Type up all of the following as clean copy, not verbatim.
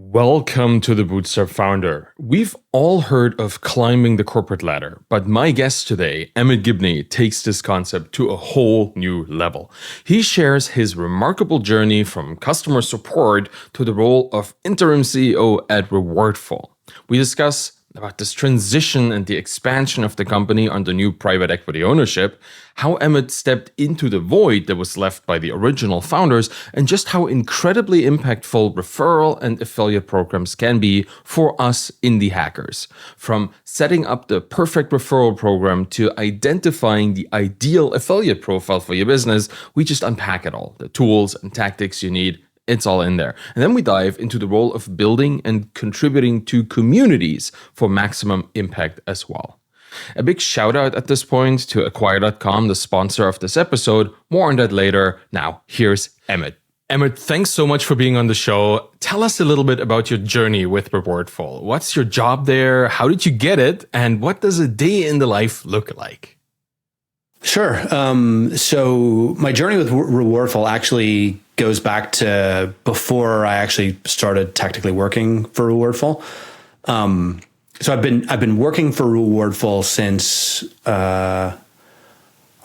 Welcome to the Bootstrap Founder. We've all heard of climbing the corporate ladder, but my guest today, Emmet Gibney, takes this concept to a whole new level. He shares his remarkable journey from customer support to the role of interim CEO at Rewardful. We discuss about this transition and the expansion of the company under new private equity ownership, how Emmet stepped into the void that was left by the original founders, and just how incredibly impactful referral and affiliate programs can be for us indie hackers. From setting up the perfect referral program to identifying the ideal affiliate profile for your business, we just unpack it all, the tools and tactics you need. It's all in there. And then we dive into the role of building and contributing to communities for maximum impact as well. A big shout out at this point to Acquire.com, the sponsor of this episode. More on that later. Now, here's Emmet. Emmet, thanks so much for being on the show. Tell us a little bit about your journey with Rewardful. What's your job there? How did you get it? And what does a day in the life look like? Sure. So my journey with Rewardful actually goes back to before I actually started technically working for Rewardful. So I've been working for Rewardful since I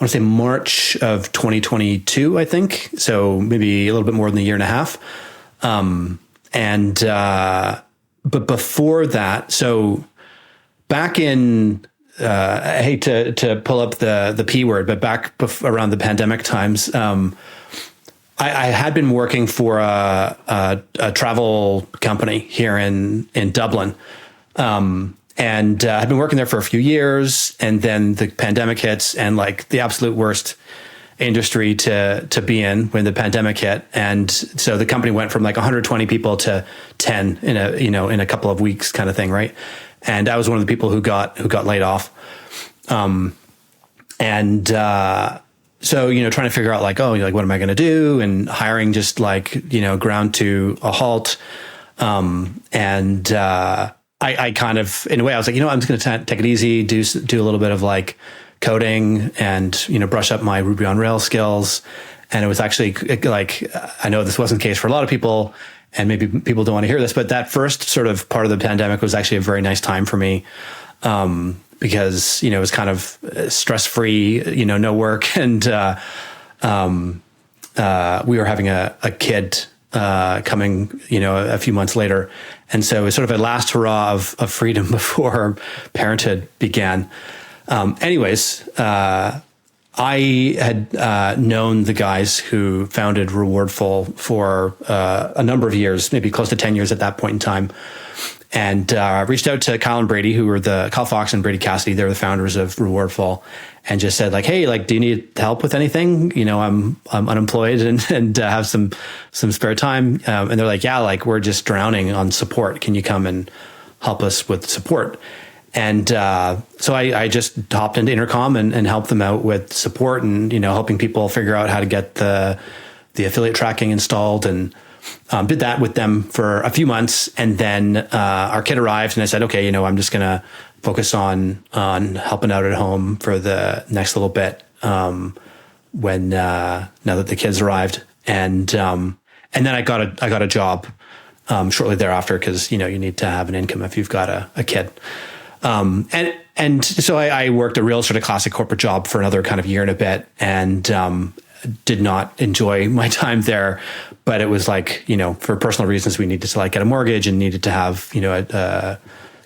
want to say March of 2022, I think. So maybe a little bit more than a year and a half. But before that, so back in I hate to pull up the P word, but back around the pandemic times, I had been working for a travel company here in Dublin, and I'd been working there for a few years, and then the pandemic hits, and like the absolute worst industry to be in when the pandemic hit, and so the company went from like 120 people to 10 in a couple of weeks, kind of thing, right? And I was one of the people who got laid off. So, trying to figure out like, what am I going to do? And hiring just like, ground to a halt. I kind of, in a way, I was like, I'm just going to take it easy, do a little bit of like coding and, brush up my Ruby on Rails skills. And it was actually like, I know this wasn't the case for a lot of people, and maybe people don't want to hear this, but that first sort of part of the pandemic was actually a very nice time for me, because, it was kind of stress-free, no work. And we were having a kid coming, a few months later. And so it was sort of a last hurrah of freedom before parenthood began. I had known the guys who founded Rewardful for a number of years, maybe close to 10 years at that point in time, and reached out to Kyle and Brady, who were Kyle Fox and Brady Cassidy. They're the founders of Rewardful, and just said like, "Hey, like, do you need help with anything? I'm unemployed and have some spare time." And they're like, "Yeah, like we're just drowning on support. Can you come and help us with support?" And so I just hopped into Intercom and helped them out with support and, helping people figure out how to get the affiliate tracking installed, and did that with them for a few months. And then our kid arrived, and I said, okay, I'm just going to focus on helping out at home for the next little bit when now that the kids arrived. And then I got a job shortly thereafter, because, you need to have an income if you've got a kid. And so I worked a real sort of classic corporate job for another kind of year and a bit, and did not enjoy my time there. But it was like, for personal reasons, we needed to like get a mortgage and needed to have, a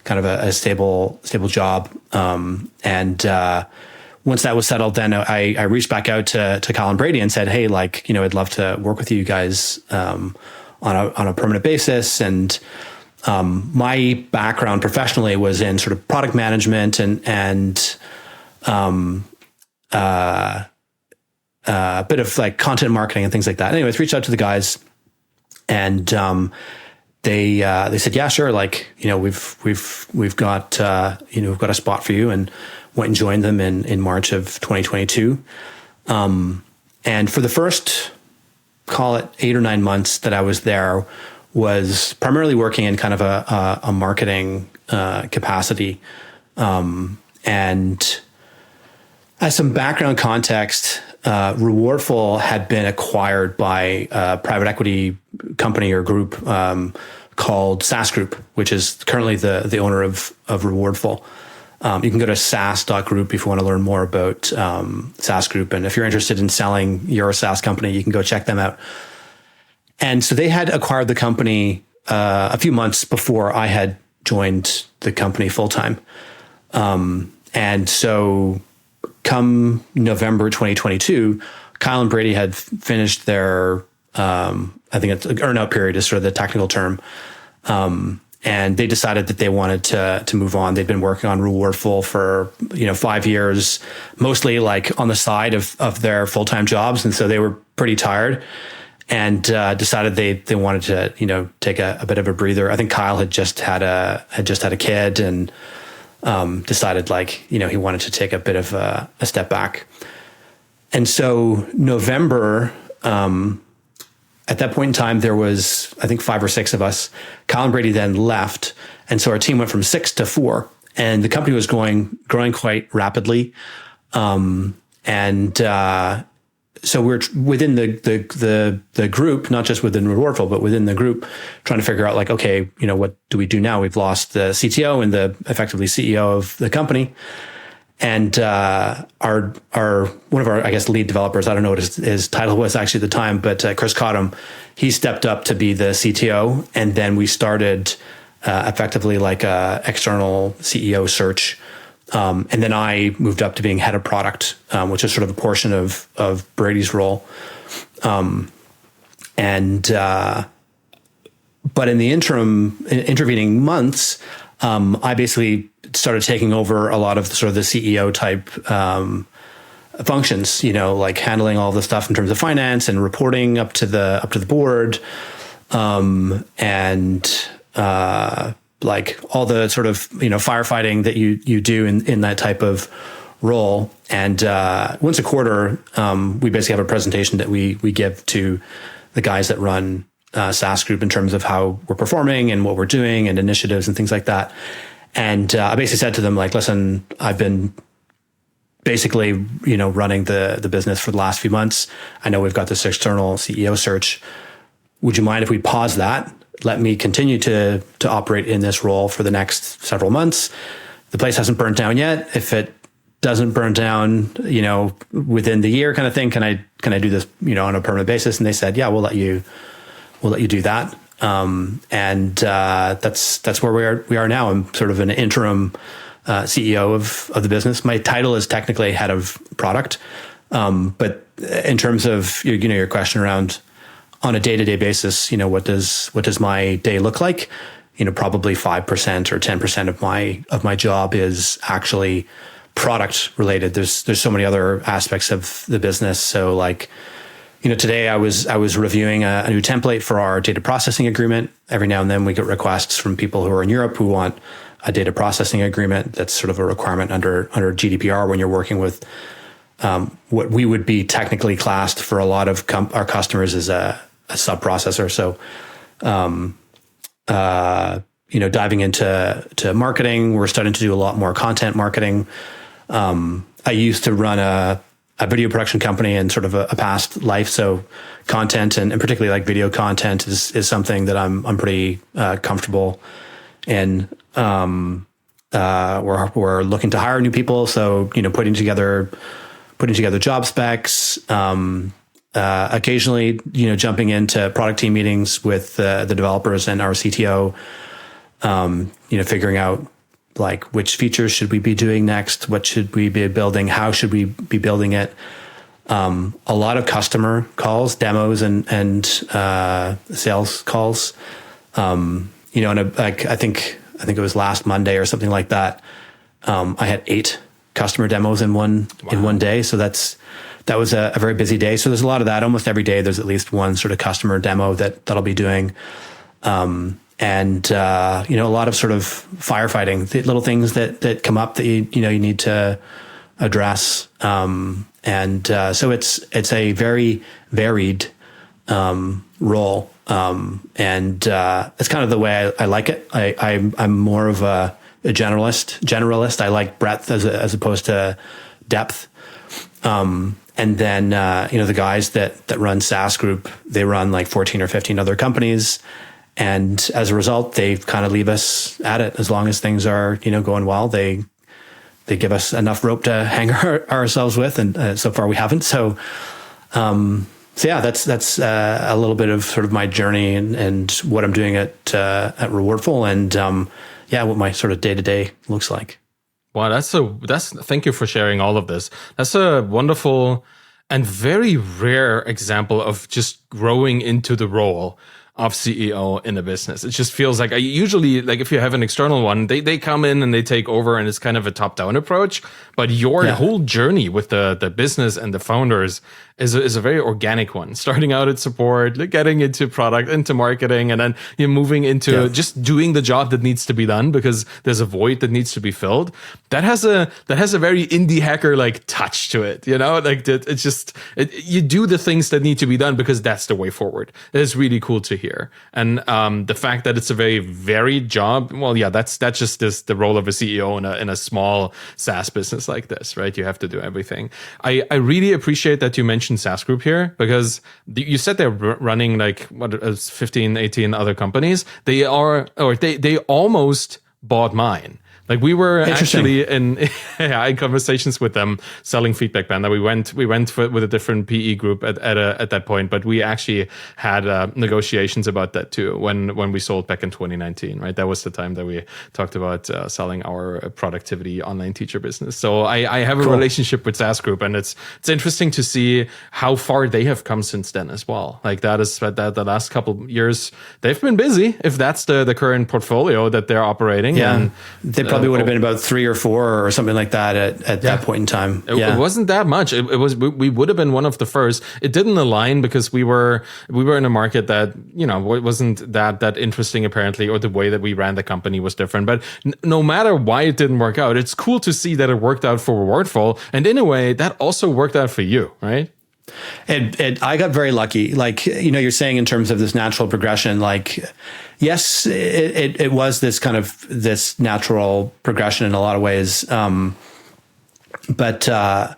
kind of a stable job. Once that was settled, then I reached back out to Kyle and Brady and said, hey, like, I'd love to work with you guys on a permanent basis. And my background professionally was in sort of product management and a bit of like content marketing and things like that. Anyways, reached out to the guys, and they said, yeah, sure. Like, we've got a spot for you, and went and joined them in March of 2022. And for the first, call it 8 or 9 months that I was there, was primarily working in kind of a marketing capacity. And as some background context, Rewardful had been acquired by a private equity company or group called SaaS Group, which is currently the owner of Rewardful. You can go to SaaS.group if you want to learn more about SaaS Group. And if you're interested in selling your SaaS company, you can go check them out. And so they had acquired the company a few months before I had joined the company full time. And so come November 2022, Kyle and Brady had finished their, I think it's earn-out period is sort of the technical term. And they decided that they wanted to move on. They'd been working on Rewardful for 5 years, mostly like on the side of their full-time jobs, and so they were pretty tired, and decided they wanted to take a bit of a breather. I think Kyle had just had a kid, and decided he wanted to take a bit of a step back. And so November. At that point in time, there was, I think, 5 or 6 of us. Kyle and Brady then left. And so our team went from 6 to 4. And the company was growing quite rapidly. So we're within the group, not just within Rewardful, but within the group, trying to figure out okay, what do we do now? We've lost the CTO and the effectively CEO of the company. And our one of our, I guess, lead developers, I don't know what his title was actually at the time, but Chris Cottam, he stepped up to be the CTO, and then we started effectively a external CEO search, and then I moved up to being head of product, which is sort of a portion of Brady's role, but in the intervening months, I basically started taking over a lot of the CEO type functions, handling all the stuff in terms of finance and reporting up to the board, and all the sort of firefighting that you do in that type of role. And once a quarter, we basically have a presentation that we give to the guys that run SaaS Group in terms of how we're performing and what we're doing and initiatives and things like that. And I basically said to them, listen, I've been basically, running the business for the last few months. I know we've got this external CEO search. Would you mind if we pause that? Let me continue to operate in this role for the next several months. The place hasn't burnt down yet. If it doesn't burn down, within the year kind of thing, can I do this, on a permanent basis? And they said, yeah, we'll let you do that. That's where we are now. I'm sort of an interim CEO of the business. My title is technically head of product. But in terms of your question around on a day-to-day basis, what does my day look like? Probably 5% or 10% of my job is actually product related. There's so many other aspects of the business. So today I was reviewing a new template for our data processing agreement. Every now and then we get requests from people who are in Europe who want a data processing agreement. That's sort of a requirement under GDPR when you're working with what we would be technically classed for a lot of our customers as a sub-processor. So, diving into marketing, we're starting to do a lot more content marketing. I used to run a video production company in sort of a past life. So content and particularly video content is something that I'm pretty comfortable in. We're looking to hire new people. So, putting together job specs, occasionally, jumping into product team meetings with the developers and our CTO, figuring out which features should we be doing next? What should we be building? How should we be building it? A lot of customer calls, demos, and sales calls. And I think it was last Monday or something like that. I had 8 customer demos in one day. So that was a very busy day. So there's a lot of that. Almost every day, there's at least one sort of customer demo that I'll be doing. And a lot of sort of firefighting, the little things that come up that you need to address. So it's a very varied role. It's kind of the way I like it. I'm more of a generalist. I like breadth as opposed to depth. And then the guys that run SaaS Group, they run 14 or 15 other companies. And as a result, they kind of leave us at it as long as things are, going well. They give us enough rope to hang ourselves with, and so far we haven't. So yeah, that's a little bit of sort of my journey and what I'm doing at Rewardful, and what my sort of day to day looks like. Wow, thank you for sharing all of this. That's a wonderful and very rare example of just growing into the role of CEO in a business. It just feels like usually, like if you have an external one, they come in and they take over, and it's kind of a top-down approach. But your whole journey with the business and the founders is a very organic one. Starting out at support, getting into product, into marketing, and then you're moving into just doing the job that needs to be done because there's a void that needs to be filled. That has a very indie hacker like touch to it, like it's just you do the things that need to be done because that's the way forward. It's really cool to hear. And the fact that it's a very varied job, that's just the role of a CEO in a small SaaS business like this, right? You have to do everything. I really appreciate that you mentioned SaaS Group here, because you said they're running like 15, 18 other companies. They almost bought mine. Like we were actually in conversations with them selling Feedback Panda. We went with a different PE group at that point, but we actually had negotiations about that too when we sold back in 2019. Right, that was the time that we talked about selling our productivity online teacher business. So I have a relationship with SaaS Group, and it's interesting to see how far they have come since then as well. Like that the last couple of years they've been busy. If that's the current portfolio that they're operating, and they probably would have been about 3 or 4 or something like that at that point in time. It wasn't that much. We would have been one of the first. It didn't align because we were in a market that wasn't that interesting apparently, or the way that we ran the company was different. But no matter why it didn't work out, it's cool to see that it worked out for Rewardful, and in a way that also worked out for you, right? And I got very lucky. Like, you're saying in terms of this natural progression, like, yes, it was this kind of this natural progression in a lot of ways. But I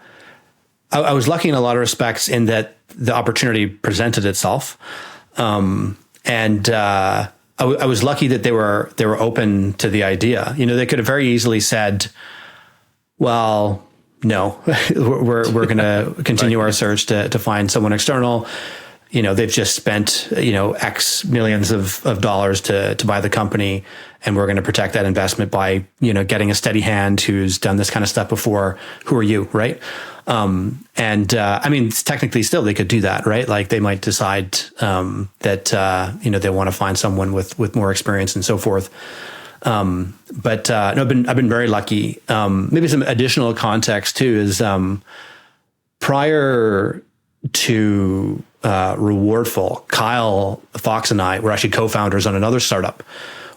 was lucky in a lot of respects in that the opportunity presented itself. And I was lucky that they were open to the idea. They could have very easily said, well, no, we're going to continue our search to find someone external. They've just spent, X millions of dollars to buy the company, and we're going to protect that investment by, getting a steady hand who's done this kind of stuff before. Who are you? Right. Technically still they could do that, right? Like they might decide, that, they want to find someone with more experience and so forth. No, I've been very lucky. Maybe some additional context too is, prior to, Rewardful, Kyle Fox and I were actually co-founders on another startup,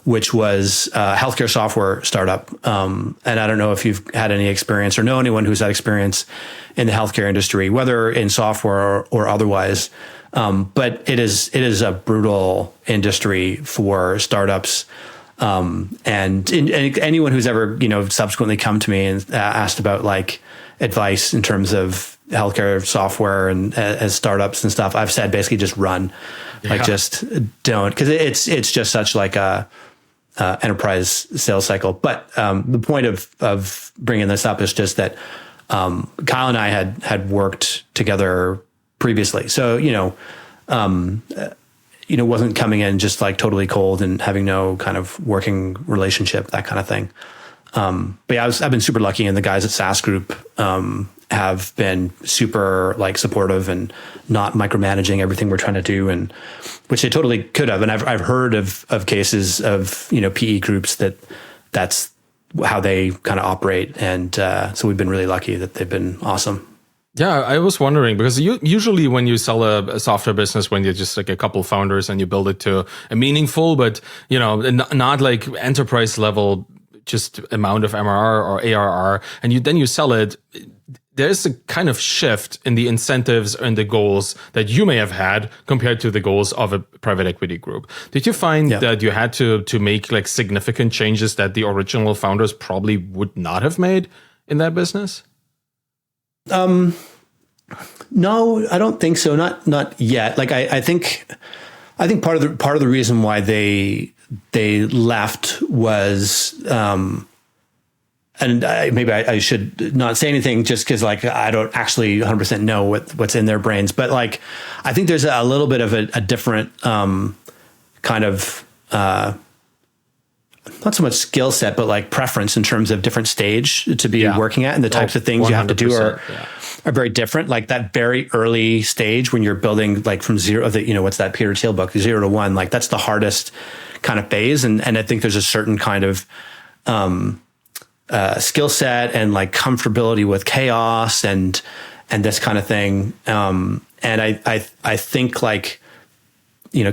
which was a healthcare software startup. And I don't know if you've had any experience or know anyone who's had experience in the healthcare industry, whether in software or otherwise. But it is a brutal industry for startups. And anyone who's ever, subsequently come to me and asked about like advice in terms of healthcare software and as startups and stuff, I've said basically just run, just don't, because it's just such like a enterprise sales cycle. But the point of bringing this up is just that Kyle and I had worked together previously, so wasn't coming in just like totally cold and having no kind of working relationship, that kind of thing. But yeah, I've been super lucky, and the guys at SaaS Group have been super like supportive and not micromanaging everything we're trying to do, and which they totally could have. And I've heard of cases of PE groups that's how they kind of operate, and so we've been really lucky that they've been awesome. Yeah, I was wondering, because usually when you sell a software business, when you're just like a couple founders and you build it to a meaningful, but not like enterprise level, just amount of MRR or ARR, and then you sell it, there's a kind of shift in the incentives and the goals that you may have had compared to the goals of a private equity group. Did you find that you had to make like significant changes that the original founders probably would not have made in that business? No, I don't think so. Not yet. Like I think I think part of the reason why they left was, and maybe I should not say anything just because like I don't actually 100% know what's in their brains, but like I think there's a little bit of a different kind of not so much skill set, but like preference in terms of different stage to be working at, and the types of things you have to do are very different. Like that very early stage when you're building like from zero, what's that Peter Thiel book, 0 to 1, like that's the hardest kind of phase. And I think there's a certain kind of skill set and like comfortability with chaos and this kind of thing. And I think like,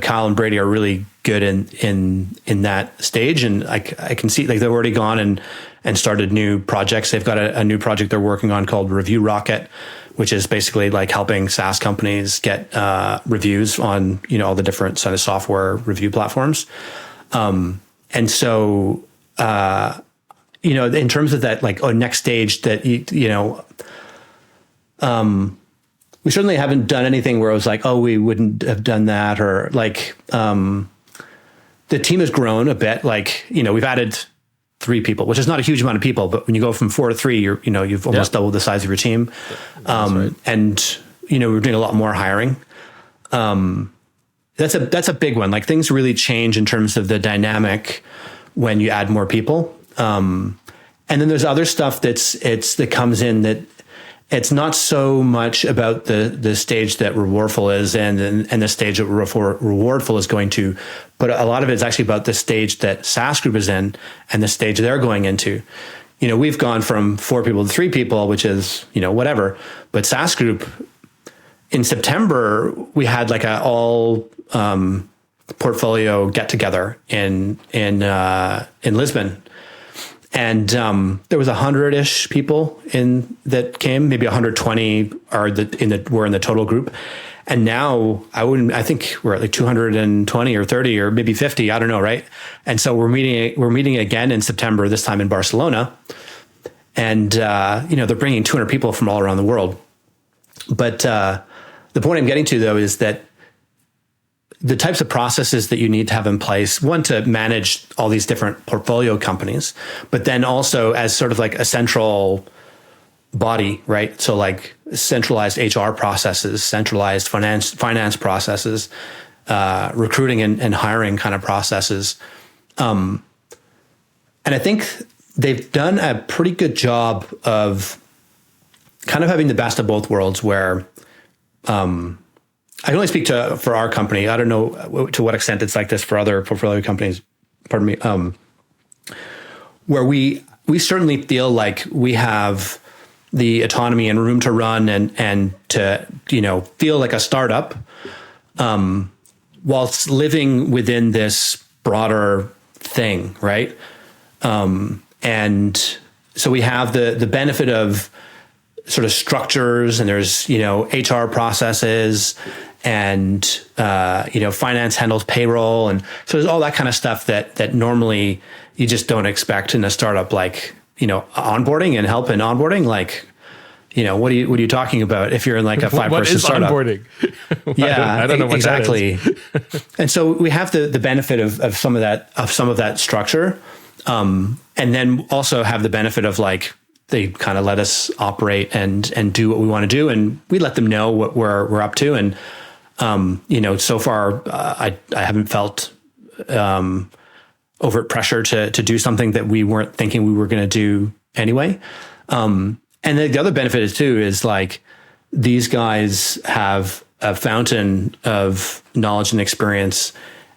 Kyle and Brady are really good in that stage. And I can see like they've already gone and started new projects. They've got a new project they're working on called Review Rocket, which is basically like helping SaaS companies get reviews on, all the different sort of software review platforms. And so, in terms of that, like, next stage that, we certainly haven't done anything where it was like, oh, we wouldn't have done that, or like, the team has grown a bit. Like, we've added 3 people, which is not a huge amount of people, but when you go from 4 to 3, you've almost doubled the size of your team. Right. And, we're doing a lot more hiring. That's a big one. Like things really change in terms of the dynamic when you add more people. And then there's other stuff that comes in that it's not so much about the stage that Rewardful is and the stage that Rewardful is going to, but a lot of it is actually about the stage that SaaS Group is in and the stage they're going into. We've gone from 4 people to 3 people, which is, whatever, but SaaS Group in September, we had like a all portfolio get together in Lisbon. And there was 100-ish people that came, maybe 120 were in the total group. And now I think we're at like 220 or 30 or maybe 50, I don't know, right? And so we're meeting again in September, this time in Barcelona. And they're bringing 200 people from all around the world. But the point I'm getting to though is that the types of processes that you need to have in place, one, to manage all these different portfolio companies, but then also as sort of like a central body, right? So like centralized HR processes, centralized finance processes, recruiting and hiring kind of processes. And I think they've done a pretty good job of kind of having the best of both worlds where, I can only speak for our company. I don't know to what extent it's like this for other portfolio companies. Pardon me. Where we certainly feel like we have the autonomy and room to run and to feel like a startup, whilst living within this broader thing, right? And so we have the benefit of sort of structures, and there's HR processes, and finance handles payroll, and so there's all that kind of stuff that normally you just don't expect in a startup, like onboarding and help in onboarding. Like what are you talking about if you're in like a 5-person startup? What is onboarding? Yeah, I don't know what exactly. That is. And so we have the benefit of some of that structure, and then also have the benefit of like they kind of let us operate and do what we want to do, and we let them know what we're up to. And so far, I haven't felt overt pressure to do something that we weren't thinking we were going to do anyway. And the other benefit is like these guys have a fountain of knowledge and experience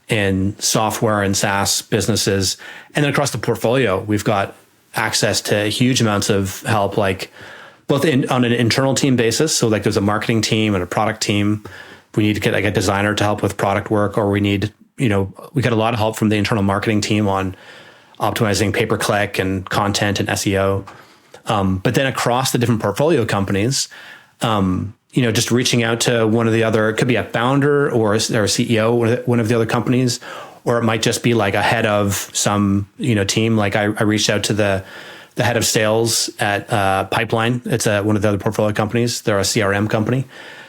in software and SaaS businesses, and then across the portfolio, we've got access to huge amounts of help, like both on an internal team basis. So like there's a marketing team and a product team. We need to get like a designer to help with product work, or we need, we got a lot of help from the internal marketing team on optimizing pay-per-click and content and SEO. But then across the different portfolio companies, just reaching out to one of the other, it could be a founder or a CEO, one of the other companies, or it might just be like a head of some, team. Like I reached out to the head of sales at Pipeline. It's one of the other portfolio companies. They're a CRM company.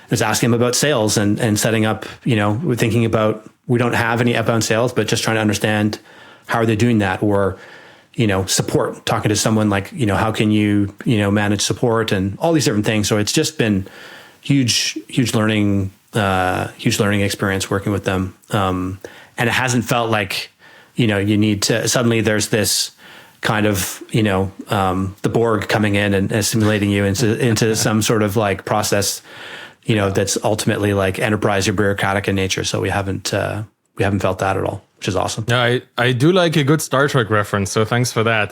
I was asking him about sales and setting up, we're thinking about we don't have any outbound sales, but just trying to understand how are they doing that, or support, talking to someone like, how can you manage support and all these different things. So it's just been huge learning experience working with them. And it hasn't felt like, you need to suddenly there's this kind of, the Borg coming in and assimilating you into some sort of like process, that's ultimately like enterprise or bureaucratic in nature. So we haven't felt that at all, which is awesome. Yeah, I do like a good Star Trek reference, so thanks for that.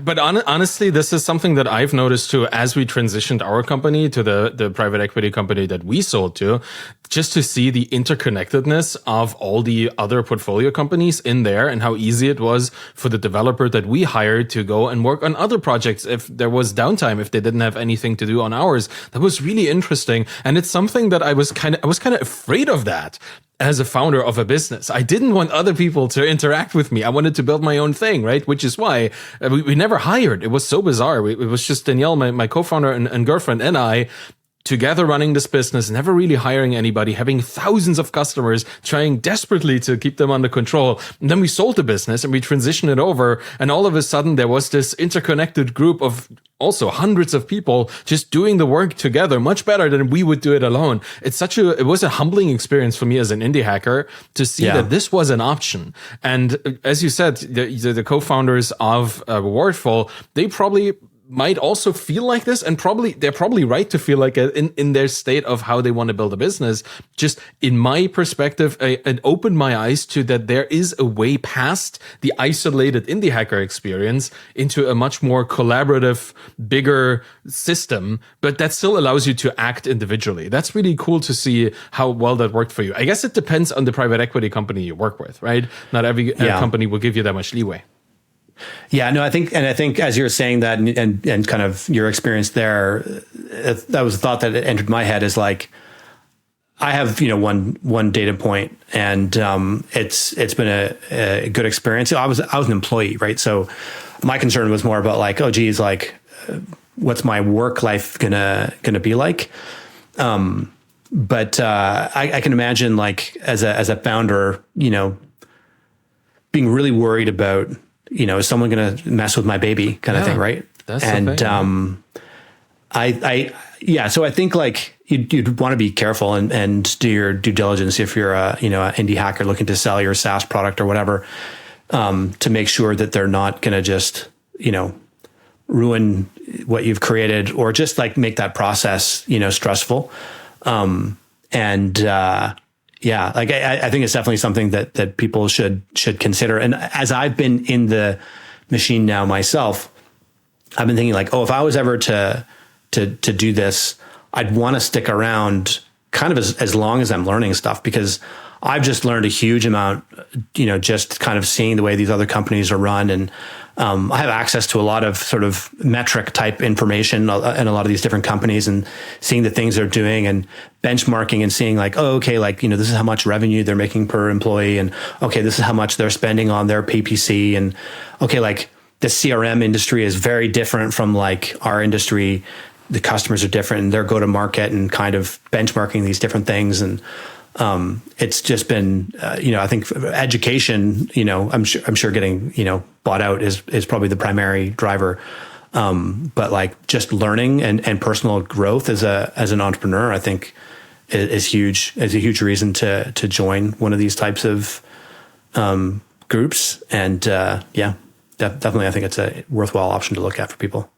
But honestly, this is something that I've noticed too as we transitioned our company to the private equity company that we sold to, just to see the interconnectedness of all the other portfolio companies in there and how easy it was for the developer that we hired to go and work on other projects if there was downtime, if they didn't have anything to do on ours. That was really interesting. And it's something that I was kind of afraid of that. As a founder of a business, I didn't want other people to interact with me. I wanted to build my own thing, right? Which is why we never hired. It was so bizarre. It was just Danielle, my co-founder and girlfriend, and I together running this business, never really hiring anybody, having thousands of customers, trying desperately to keep them under control. And then we sold the business and we transitioned it over. And all of a sudden there was this interconnected group of also hundreds of people just doing the work together much better than we would do it alone. It was a humbling experience for me as an indie hacker to see that this was an option. And as you said, the co-founders of Rewardful, they probably might also feel like this, and they're probably right to feel like it in their state of how they want to build a business. Just in my perspective, it opened my eyes to that there is a way past the isolated indie hacker experience into a much more collaborative, bigger system, but that still allows you to act individually. That's really cool to see how well that worked for you. I guess it depends on the private equity company you work with, right? Not every company will give you that much leeway. Yeah, no, I think as you're saying that and kind of your experience there, that was a thought that entered my head is like, I have, one data point and, it's been a good experience. I was an employee, right? So my concern was more about like, oh geez, like what's my work life gonna be like? But I can imagine like as a founder, being really worried about, is someone going to mess with my baby kind of thing, right? That's the thing. So I think like you'd want to be careful and do your due diligence if you're a indie hacker looking to sell your SaaS product or whatever, to make sure that they're not going to just ruin what you've created or just like make that process stressful. I think it's definitely something that people should consider. And as I've been in the machine now myself, I've been thinking like, oh, if I was ever to do this, I'd want to stick around kind of as long as I'm learning stuff, because I've just learned a huge amount, just kind of seeing the way these other companies are run. And I have access to a lot of sort of metric type information in a lot of these different companies and seeing the things they're doing and benchmarking and seeing like, oh, okay, like, this is how much revenue they're making per employee. And okay, this is how much they're spending on their PPC. And okay, like the CRM industry is very different from like our industry. The customers are different and their go to market and kind of benchmarking these different things. And it's just been, I think education, I'm sure getting, bought out is probably the primary driver. But like just learning and personal growth as an entrepreneur, I think is huge, is a huge reason to join one of these types of, groups. And, definitely, I think it's a worthwhile option to look at for people.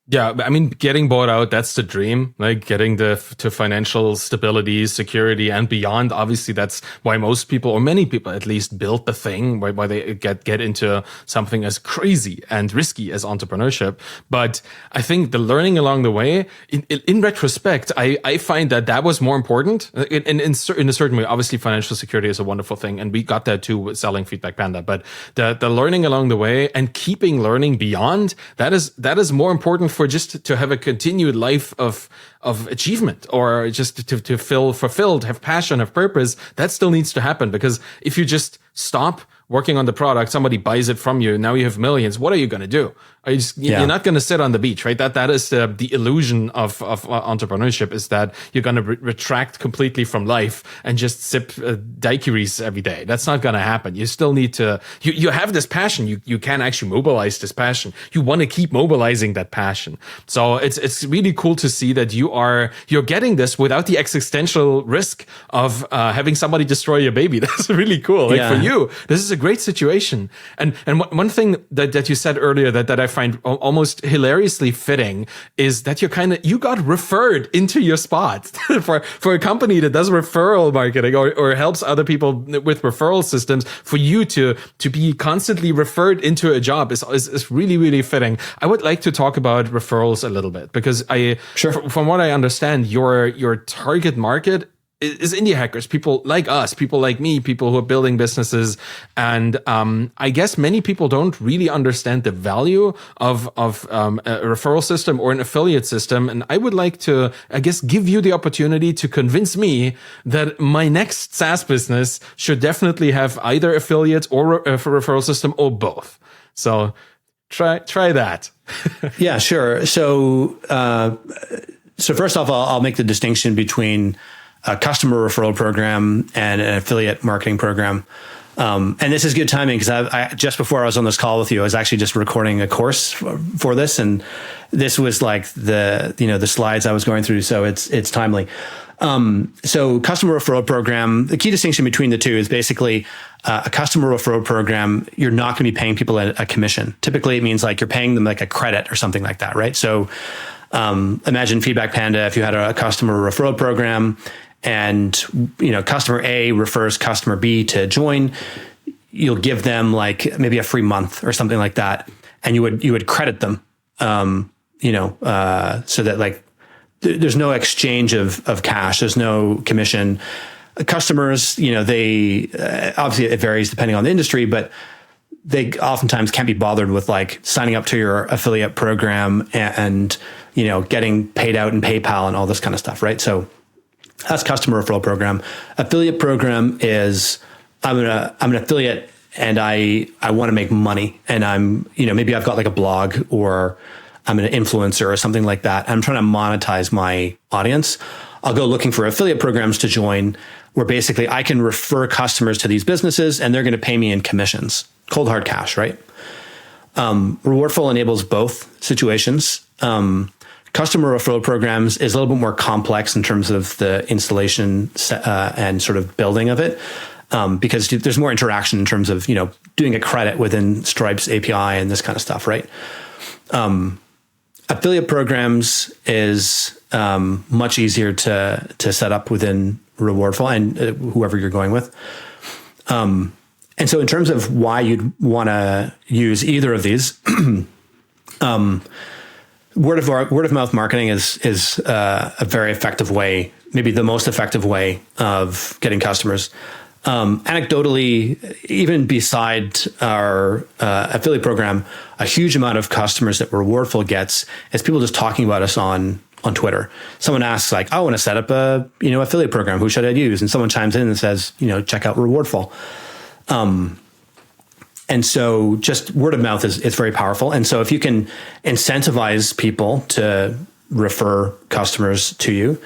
Yeah, I mean, getting bought out, that's the dream, like getting to financial stability, security, and beyond. Obviously, that's why most people, or many people at least, build the thing, why they get into something as crazy and risky as entrepreneurship. But I think the learning along the way, in retrospect, I find that was more important. In a certain way, obviously, financial security is a wonderful thing, and we got that too with selling Feedback Panda. But the learning along the way and keeping learning beyond, that is more important for just to have a continued life of achievement, or just to feel fulfilled, have passion, have purpose. That still needs to happen, because if you just stop working on the product, somebody buys it from you, now you have millions. What are you going to do? You're not going to sit on the beach, right? That is the illusion of entrepreneurship, is that you're going to retract completely from life and just sip daiquiris every day. That's not going to happen. You still need to, you have this passion. You can actually mobilize this passion. You want to keep mobilizing that passion. So it's really cool to see that you're getting this without the existential risk of having somebody destroy your baby. That's really cool. Like, for you, this is a great situation. And one thing that you said earlier that I find almost hilariously fitting is that you got referred into your spot for a company that does referral marketing or helps other people with referral systems. For you to be constantly referred into a job is really, really fitting. I would like to talk about referrals a little bit, because from what I understand, your target market is indie hackers, people like us, people like me, people who are building businesses. And I guess many people don't really understand the value of a referral system or an affiliate system. And I would like to, I guess, give you the opportunity to convince me that my next SaaS business should definitely have either affiliates or a referral system, or both. So try that. Yeah, sure. So first off, I'll make the distinction between a customer referral program and an affiliate marketing program. And this is good timing, because I just before I was on this call with you, I was actually just recording a course for this, and this was like the slides I was going through. So it's timely. So customer referral program, the key distinction between the two is basically a customer referral program, you're not going to be paying people a commission. Typically, it means like you're paying them like a credit or something like that, right? So imagine Feedback Panda, if you had a customer referral program, and customer A refers customer B to join, you'll give them like maybe a free month or something like that, and you would credit them, so that like there's no exchange of cash, there's no commission. Customers, they obviously it varies depending on the industry, but they oftentimes can't be bothered with like signing up to your affiliate program and getting paid out in PayPal and all this kind of stuff, right? So that's customer referral program. Affiliate program is I'm an affiliate and I want to make money, and I'm maybe I've got like a blog, or I'm an influencer or something like that. I'm trying to monetize my audience. I'll go looking for affiliate programs to join, where basically I can refer customers to these businesses and they're going to pay me in commissions, cold hard cash, right? Rewardful enables both situations. Customer referral programs is a little bit more complex in terms of the installation and sort of building of it, because there's more interaction in terms of doing a credit within Stripe's API and this kind of stuff, right? Affiliate programs is much easier to set up within Rewardful and whoever you're going with. And so in terms of why you'd want to use either of these, word of mouth marketing is a very effective way, maybe the most effective way of getting customers. Anecdotally, even beside our affiliate program, a huge amount of customers that Rewardful gets is people just talking about us on Twitter. Someone asks like, I want to set up a affiliate program. Who should I use? And someone chimes in and says, check out Rewardful. And so just word of mouth is very powerful. And so if you can incentivize people to refer customers to you,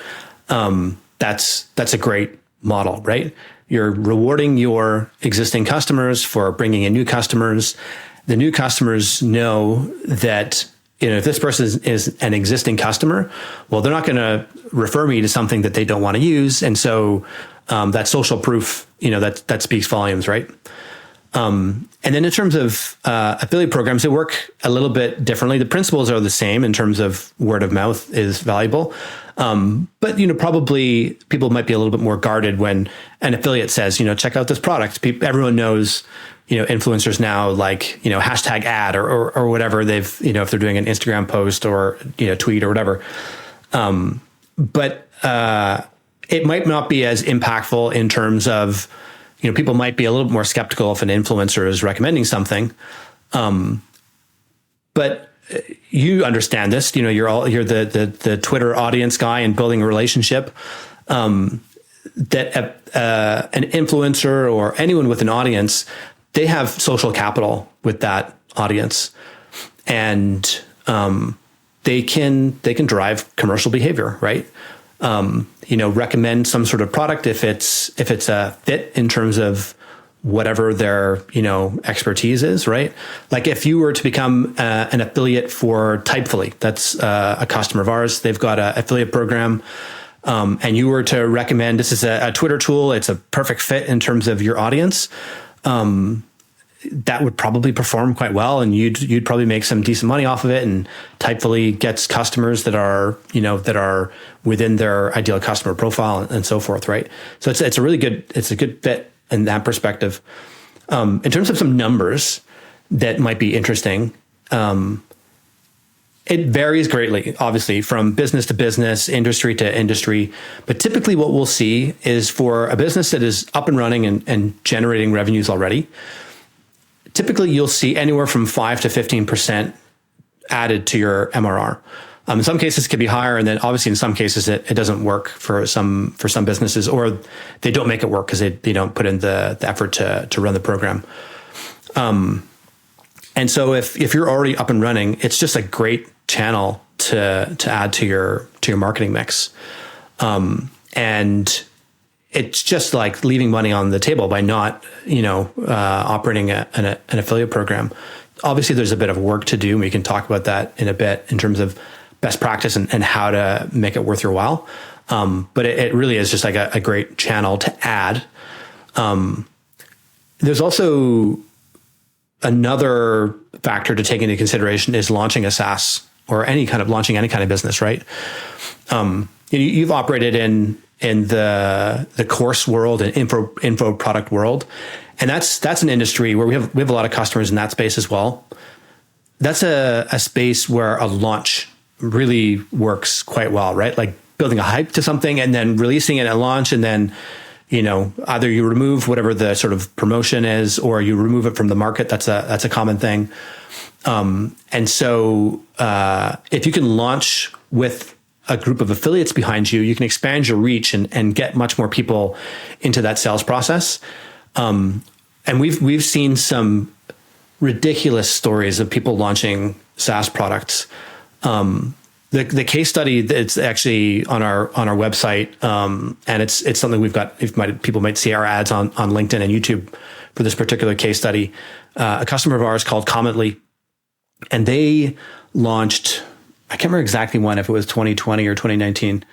that's a great model, right? You're rewarding your existing customers for bringing in new customers. The new customers know that if this person is an existing customer, well, they're not going to refer me to something that they don't want to use. And so that social proof, that speaks volumes, right? And then in terms of affiliate programs, they work a little bit differently. The principles are the same in terms of word of mouth is valuable. But, probably people might be a little bit more guarded when an affiliate says, check out this product. Everyone knows, influencers now, like, hashtag ad or whatever they've, if they're doing an Instagram post or, tweet or whatever. But it might not be as impactful in terms of, people might be a little bit more skeptical if an influencer is recommending something. But you understand this, you're the Twitter audience guy and building a relationship, that an influencer or anyone with an audience, they have social capital with that audience, and they can drive commercial behavior, right? Recommend some sort of product if it's a fit in terms of whatever their expertise is, right? Like if you were to become an affiliate for Typefully, that's a customer of ours. They've got an affiliate program, and you were to recommend, this is a Twitter tool. It's a perfect fit in terms of your audience. That would probably perform quite well, and you'd probably make some decent money off of it. And Typefully gets customers that are within their ideal customer profile and so forth, right? So it's a good fit in that perspective. In terms of some numbers that might be interesting, it varies greatly, obviously, from business to business, industry to industry. But typically what we'll see is for a business that is up and running and generating revenues already, typically you'll see anywhere from 5 to 15% added to your MRR. In some cases it could be higher, and then obviously in some cases it doesn't work for some businesses, or they don't make it work because they don't put in the effort to run the program. And so if you're already up and running, it's just a great channel to add to your marketing mix. And it's just like leaving money on the table by not, operating an affiliate program. Obviously, there's a bit of work to do. And we can talk about that in a bit in terms of best practice and how to make it worth your while. But it really is just like a great channel to add. There's also another factor to take into consideration is launching a SaaS or launching any kind of business, right? You've operated in the course world and info product world, and that's an industry where we have a lot of customers in that space as well. That's a space where a launch really works quite well, right? Like building a hype to something and then releasing it at launch, and then either you remove whatever the sort of promotion is, or you remove it from the market. That's a common thing. And so if you can launch with a group of affiliates behind you, you can expand your reach and get much more people into that sales process. And we've seen some ridiculous stories of people launching SaaS products. The case study that's actually on our website, and it's something we've got. People might see our ads on LinkedIn and YouTube for this particular case study. A customer of ours called Community, and they launched. I can't remember exactly when, if it was 2020 or 2019.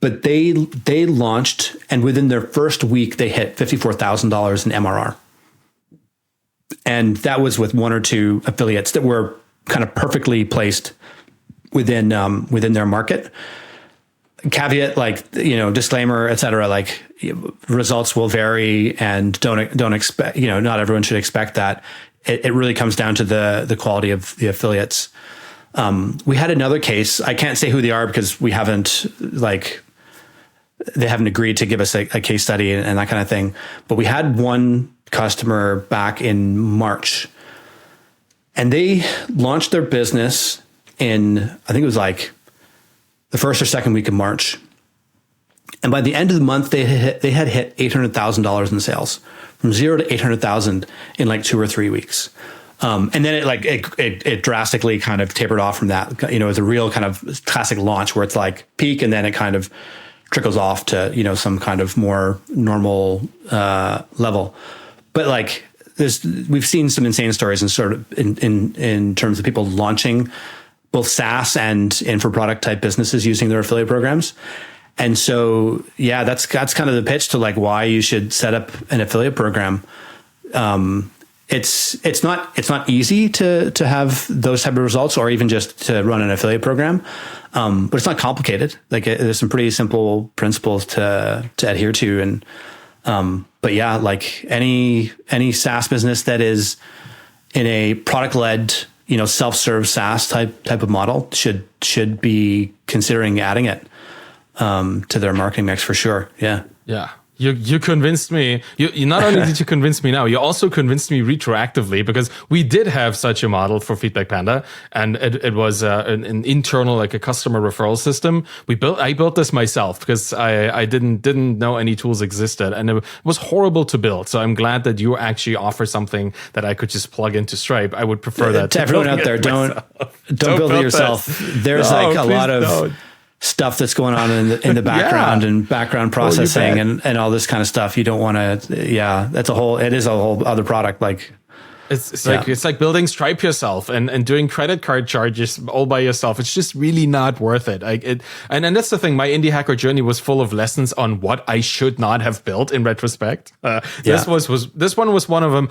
But they launched, and within their first week, they hit $54,000 in MRR, and that was with one or two affiliates that were kind of perfectly placed within their market. Caveat, disclaimer, et cetera, results will vary, and don't expect, not everyone should expect that. It really comes down to the quality of the affiliates. We had another case. I can't say who they are because they haven't agreed to give us a case study and that kind of thing. But we had one customer back in March, and they launched their business in, I think it was like the first or second week of March. And by the end of the month, they had hit $800,000 in sales, from 0 to 800,000 in like 2 or 3 weeks. And then it drastically kind of tapered off from that. It's a real kind of classic launch where it's like peak, and then it kind of trickles off to, some kind of more normal level. But we've seen some insane stories and sort of in terms of people launching both SaaS and info product type businesses using their affiliate programs. And so, yeah, that's kind of the pitch to why you should set up an affiliate program. It's not easy to have those type of results, or even just to run an affiliate program. But it's not complicated. There's some pretty simple principles to adhere to. And, but yeah, any SaaS business that is in a product led, self-serve SaaS type of model should be considering adding it to their marketing mix for sure. Yeah. Yeah. You convinced me. You not only did you convince me now, you also convinced me retroactively, because we did have such a model for Feedback Panda, and it was an internal, like a customer referral system. I built this myself because I didn't know any tools existed, and it was horrible to build. So I'm glad that you actually offer something that I could just plug into Stripe. I would prefer that to everyone out there. Don't build it yourself. There's like a lot of stuff that's going on in the background and background processing and all this kind of stuff. You don't want to, it is a whole other product. Like it's like building Stripe yourself and doing credit card charges all by yourself. It's just really not worth it. And that's the thing. My indie hacker journey was full of lessons on what I should not have built in retrospect. This one was one of them.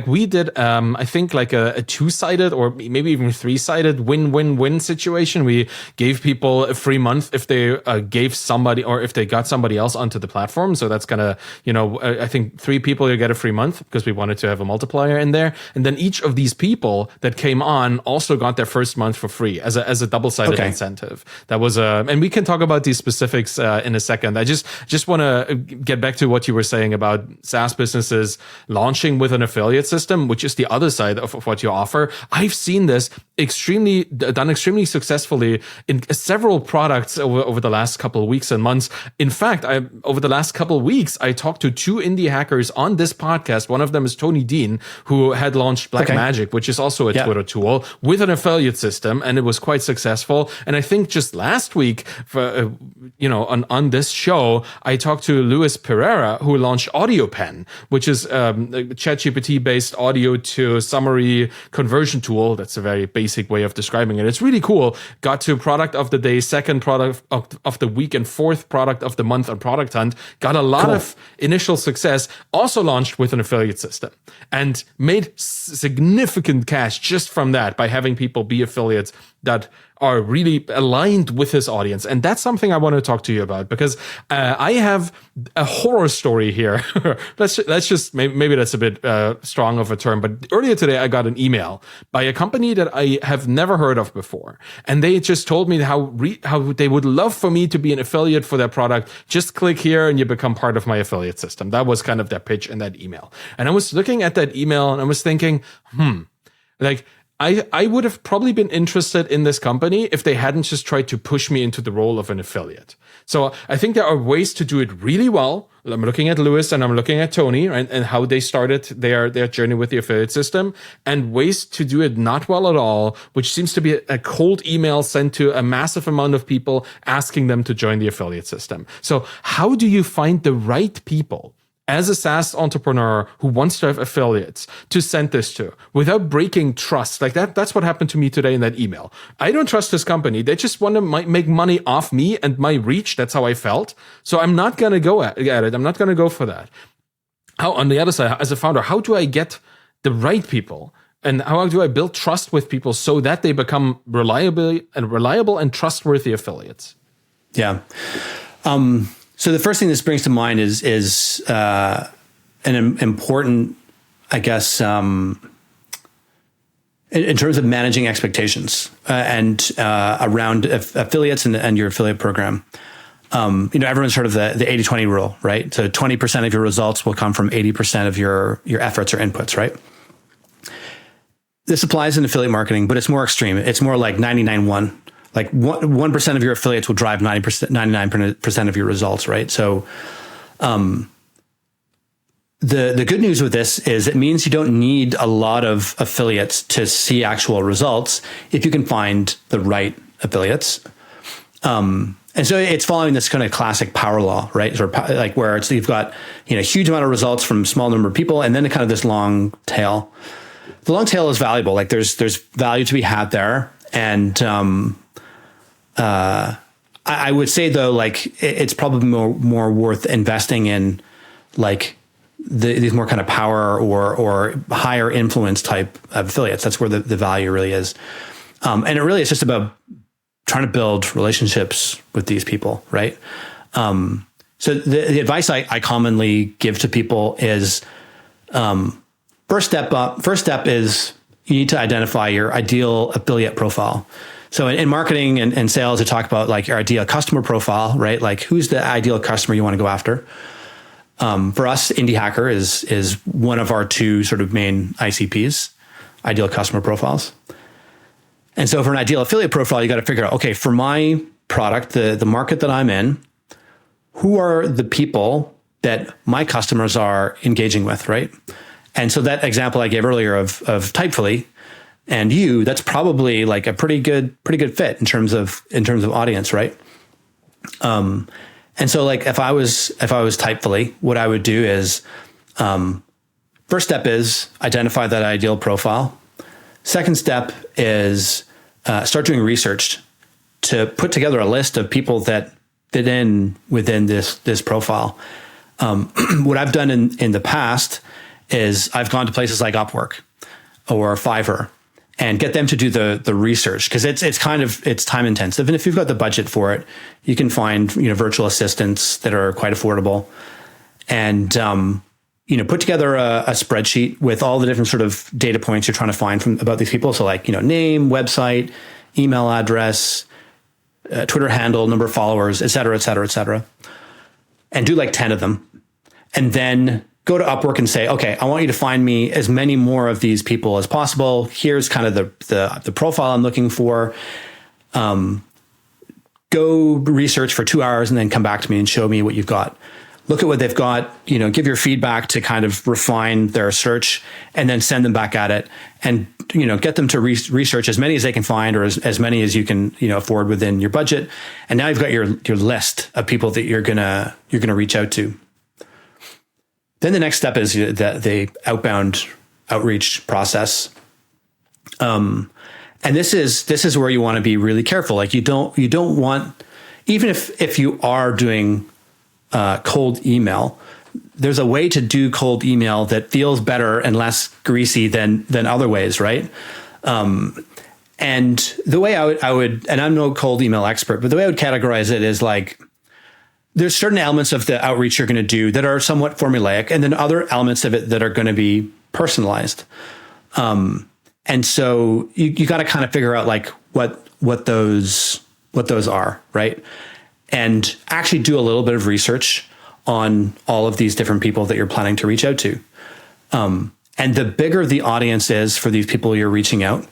We did I think like a 2-sided or maybe even 3-sided win-win-win situation. We gave people a free month if they gave somebody, or if they got somebody else onto the platform. So that's gonna, I think 3 people you get a free month, because we wanted to have a multiplier in there, and then each of these people that came on also got their first month for free as a double-sided incentive. That was and we can talk about these specifics in a second. I just want to get back to what you were saying about SaaS businesses launching with an affiliate system, which is the other side of what you offer. I've seen this done extremely successfully in several products over the last couple of weeks and months. In fact, over the last couple of weeks, I talked to 2 indie hackers on this podcast. One of them is Tony Dean, who had launched Black Magic, which is also a Twitter tool, with an affiliate system, and it was quite successful. And I think just last week, on this show, I talked to Luis Pereira, who launched AudioPen, which is a ChatGPT-based audio to summary conversion tool. That's a very basic way of describing it. It's really cool. Got to product of the day, second product of the week, and 4th product of the month on Product Hunt. Got a lot of initial success. Also launched with an affiliate system, and made significant cash just from that by having people be affiliates that are really aligned with his audience. And that's something I want to talk to you about, because I have a horror story here. Let's just, maybe that's a bit strong of a term, but earlier today I got an email by a company that I have never heard of before. And they just told me how they would love for me to be an affiliate for their product. Just click here and you become part of my affiliate system. That was kind of their pitch in that email. And I was looking at that email and I was thinking, I would have probably been interested in this company if they hadn't just tried to push me into the role of an affiliate. So I think there are ways to do it really well. I'm looking at Lewis and I'm looking at Tony, right, and how they started their journey with the affiliate system, and ways to do it not well at all, which seems to be a cold email sent to a massive amount of people asking them to join the affiliate system. So how do you find the right people as a SaaS entrepreneur who wants to have affiliates to send this to without breaking trust? Like that's what happened to me today in that email. I don't trust this company. They just want to make money off me and my reach. That's how I felt. So I'm not going to go at it. I'm not going to go for that. How, on the other side, as a founder, how do I get the right people? And how do I build trust with people so that they become reliable and trustworthy affiliates? Yeah. So the first thing this brings to mind is an important, I guess, in terms of managing expectations and around affiliates and your affiliate program. Everyone's heard of the 80-20 rule, right? So 20% of your results will come from 80% of your efforts or inputs, right? This applies in affiliate marketing, but it's more extreme. It's more like 99-1. Like 1% of your affiliates will drive 99% of your results, right? So the good news with this is it means you don't need a lot of affiliates to see actual results if you can find the right affiliates. And so it's following this kind of classic power law, right? Sort of like where you've got a huge amount of results from a small number of people, and then kind of this long tail. The long tail is valuable. Like there's value to be had there, and I would say though, like it's probably more worth investing in like these more kind of power or higher influence type of affiliates. That's where the value really is. And it really is just about trying to build relationships with these people, right? So the advice I commonly give to people is, first step is you need to identify your ideal affiliate profile. So in marketing and sales, we talk about like your ideal customer profile, right? Like who's the ideal customer you want to go after? For us, Indie Hacker is one of our two sort of main ICPs, ideal customer profiles. And so for an ideal affiliate profile, you got to figure out, okay, for my product, the market that I'm in, who are the people that my customers are engaging with, right? And so that example I gave earlier of Typefully and you, that's probably like a pretty good fit in terms of audience, right? And so like if I was Typefully, what I would do is, first step is identify that ideal profile. Second step is start doing research to put together a list of people that fit in within this profile. What I've done in the past is I've gone to places like Upwork or Fiverr and get them to do the research, because it's time intensive. And if you've got the budget for it, you can find virtual assistants that are quite affordable, and put together a spreadsheet with all the different sort of data points you're trying to find about these people. So like name, website, email address, Twitter handle, number of followers, et cetera, et cetera, et cetera, and do like 10 of them, and then go to Upwork and say, okay, I want you to find me as many more of these people as possible. Here's kind of the profile I'm looking for. Go research for 2 hours and then come back to me and show me what you've got. Look at what they've got, give your feedback to kind of refine their search, and then send them back at it, and, get them to research as many as they can find, or as many as you can, afford within your budget. And now you've got your list of people that you're going to reach out to. Then the next step is the outbound outreach process. And this is where you want to be really careful. Like you don't want, even if you are doing cold email, there's a way to do cold email that feels better and less greasy than other ways, right? And the way I would, and I'm no cold email expert, but the way I would categorize it is like, there's certain elements of the outreach you're going to do that are somewhat formulaic, and then other elements of it that are going to be personalized. And so you got to kind of figure out like what those are, right? And actually do a little bit of research on all of these different people that you're planning to reach out to. And the bigger the audience is for these people you're reaching out,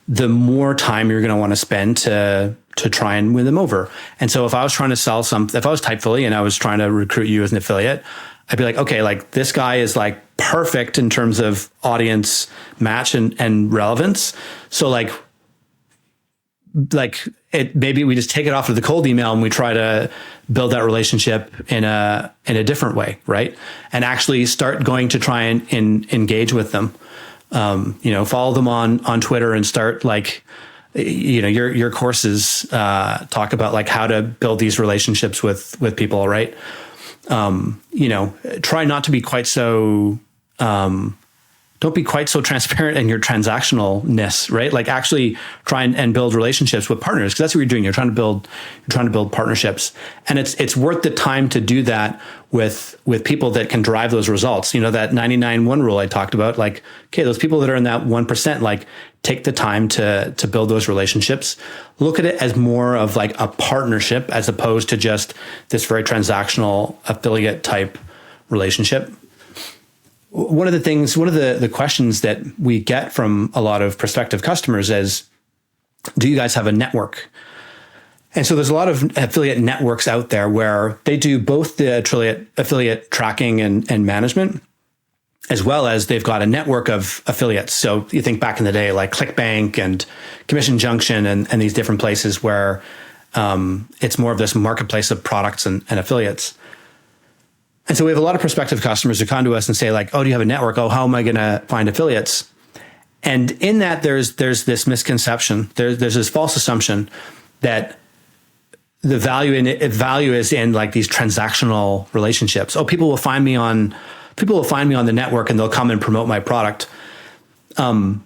the more time you're going to want to spend to try and win them over. And so if I was trying to sell if I was Typefully and I was trying to recruit you as an affiliate, I'd be like, okay, like this guy is like perfect in terms of audience match and relevance. So like maybe we just take it off of the cold email and we try to build that relationship in a different way, right? And actually start going to try and engage with them. Follow them on Twitter and start like, your courses talk about like how to build these relationships with people, right? Try not to be quite so, don't be quite so transparent in your transactionalness, right? Like actually try and build relationships with partners, because that's what you're doing. You're trying to build partnerships, and it's worth the time to do that with people that can drive those results. That 99-1 rule I talked about, like, okay, those people that are in that 1%, like take the time to build those relationships. Look at it as more of like a partnership as opposed to just this very transactional affiliate type relationship. One of the questions that we get from a lot of prospective customers is, do you guys have a network? And so there's a lot of affiliate networks out there where they do both the affiliate tracking and management, as well as they've got a network of affiliates. So you think back in the day, like ClickBank and Commission Junction and these different places where it's more of this marketplace of products and affiliates. And so we have a lot of prospective customers who come to us and say like, oh, do you have a network? Oh, how am I going to find affiliates? And in that, there's this misconception. There's this false assumption that the value is in like these transactional relationships. Oh, people will find me on the network and they'll come and promote my product. That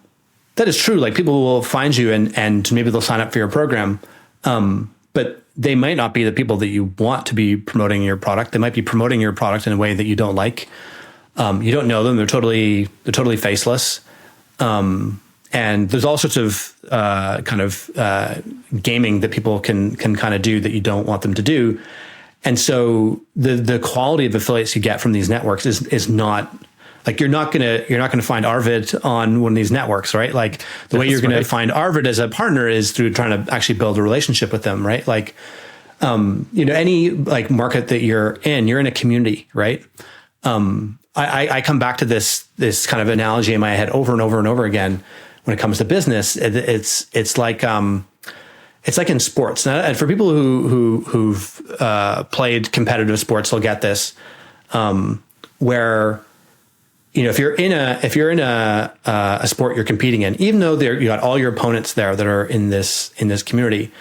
is true. Like people will find you and maybe they'll sign up for your program. But they might not be the people that you want to be promoting your product. They might be promoting your product in a way that you don't like. You don't know them. They're totally faceless. And And there's all sorts of gaming that people can kind of do that you don't want them to do. And so the quality of affiliates you get from these networks is not like, you're not gonna find Arvid on one of these networks, right? Like the way you're gonna find Arvid as a partner is through trying to actually build a relationship with them, right? Like, any like market that you're in a community, right? I come back to this kind of analogy in my head over and over and over again when it comes to business. It's like in sports. And for people who've played competitive sports, they'll get this. Where, if you're in a sport you're competing in, even though you got all your opponents there that are in this community,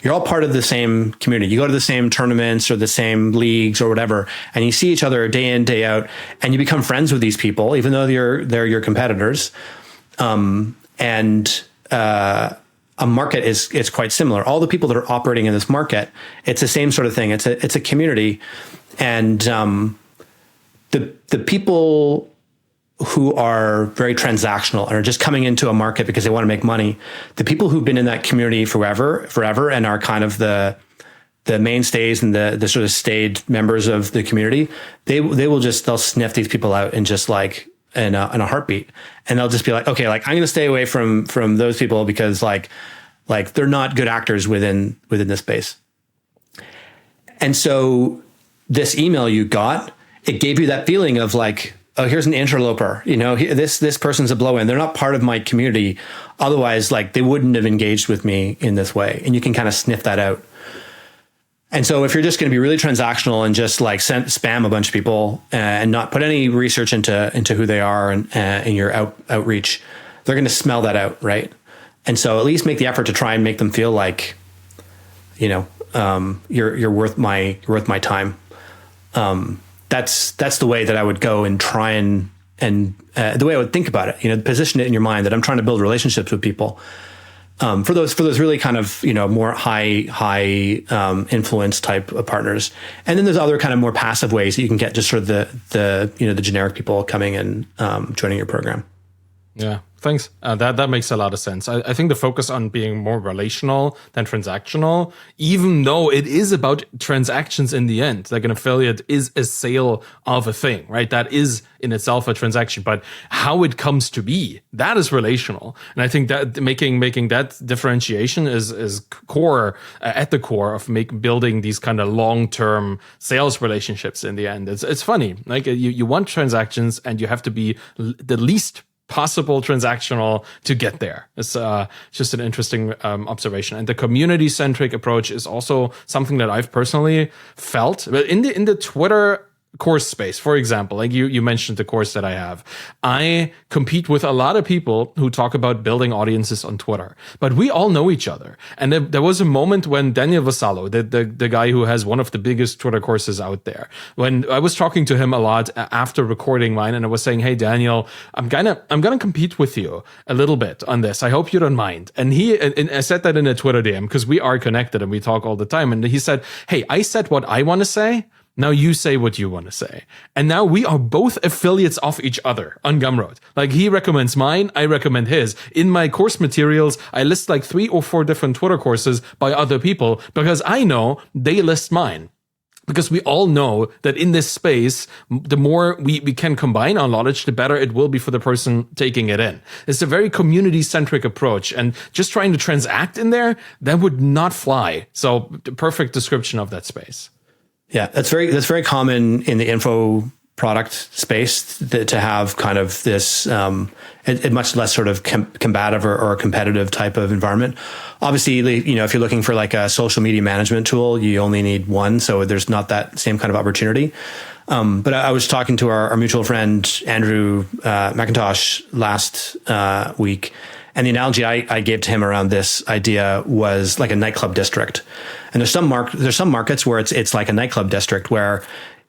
you're all part of the same community. You go to the same tournaments or the same leagues or whatever, and you see each other day in, day out, and you become friends with these people, even though they're your competitors. A market is quite similar. All the people that are operating in this market, it's the same sort of thing. It's a community, and the people who are very transactional and are just coming into a market because they want to make money, the people who've been in that community forever and are kind of the mainstays and the sort of staid members of the community, they'll sniff these people out and just like in a heartbeat. And they'll just be like, okay, like I'm going to stay away from those people because like they're not good actors within this space. And so this email you got, it gave you that feeling of like, oh, here's an interloper, this person's a blow-in. They're not part of my community. Otherwise, like they wouldn't have engaged with me in this way. And you can kind of sniff that out. And so if you're just going to be really transactional and just like spam a bunch of people and not put any research into who they are and in your outreach, they're going to smell that out, right? And so at least make the effort to try and make them feel like, you're worth my time. That's the way that I would go and try and the way I would think about it, position it in your mind that I'm trying to build relationships with people. For those really kind of, more high influence type of partners. And then there's other kind of more passive ways that you can get just sort of the generic people coming and joining your program. Yeah. Thanks. That makes a lot of sense. I think the focus on being more relational than transactional, even though it is about transactions in the end, like an affiliate is a sale of a thing, right? That is in itself a transaction, but how it comes to be, that is relational. And I think that making that differentiation is core, at the core of building these kind of long-term sales relationships in the end. It's funny, like you want transactions and you have to be the least possible transactional to get there. It's just an interesting observation. And the community-centric approach is also something that I've personally felt. But in the Twitter course space, for example, like you mentioned the course that I have, I compete with a lot of people who talk about building audiences on Twitter, but we all know each other. And there was a moment when Daniel Vassallo, the guy who has one of the biggest Twitter courses out there, when I was talking to him a lot after recording mine, and I was saying, hey, Daniel, I'm gonna compete with you a little bit on this. I hope you don't mind. And I said that in a Twitter DM because we are connected and we talk all the time. And he said, hey, I said what I want to say. Now you say what you want to say. And now we are both affiliates of each other on Gumroad. Like he recommends mine, I recommend his. In my course materials, I list like 3 or 4 different Twitter courses by other people because I know they list mine. Because we all know that in this space, the more we can combine our knowledge, the better it will be for the person taking it in. It's a very community-centric approach. And just trying to transact in there, that would not fly. So the perfect description of that space. Yeah, that's very common in the info product space to have kind of this a much less sort of combative or competitive type of environment. Obviously, if you're looking for like a social media management tool, you only need one, so there's not that same kind of opportunity. But I was talking to our mutual friend Andrew McIntosh last week. And the analogy I gave to him around this idea was like a nightclub district. And there's some markets where it's like a nightclub district where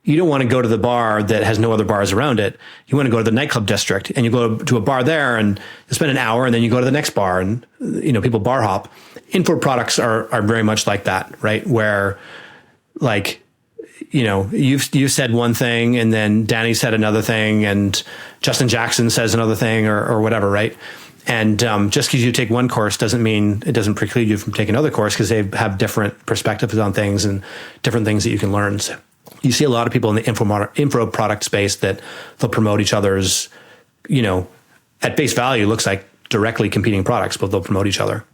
you don't want to go to the bar that has no other bars around it. You want to go to the nightclub district, and you go to a bar there and you spend an hour, and then you go to the next bar, and people bar hop. Info products are very much like that, right? Where like you said one thing, and then Danny said another thing, and Justin Jackson says another thing, or whatever, right? And just because you take one course doesn't mean it doesn't preclude you from taking another course, because they have different perspectives on things and different things that you can learn. So you see a lot of people in the info product space that they'll promote each other's, at face value, looks like directly competing products, but they'll promote each other.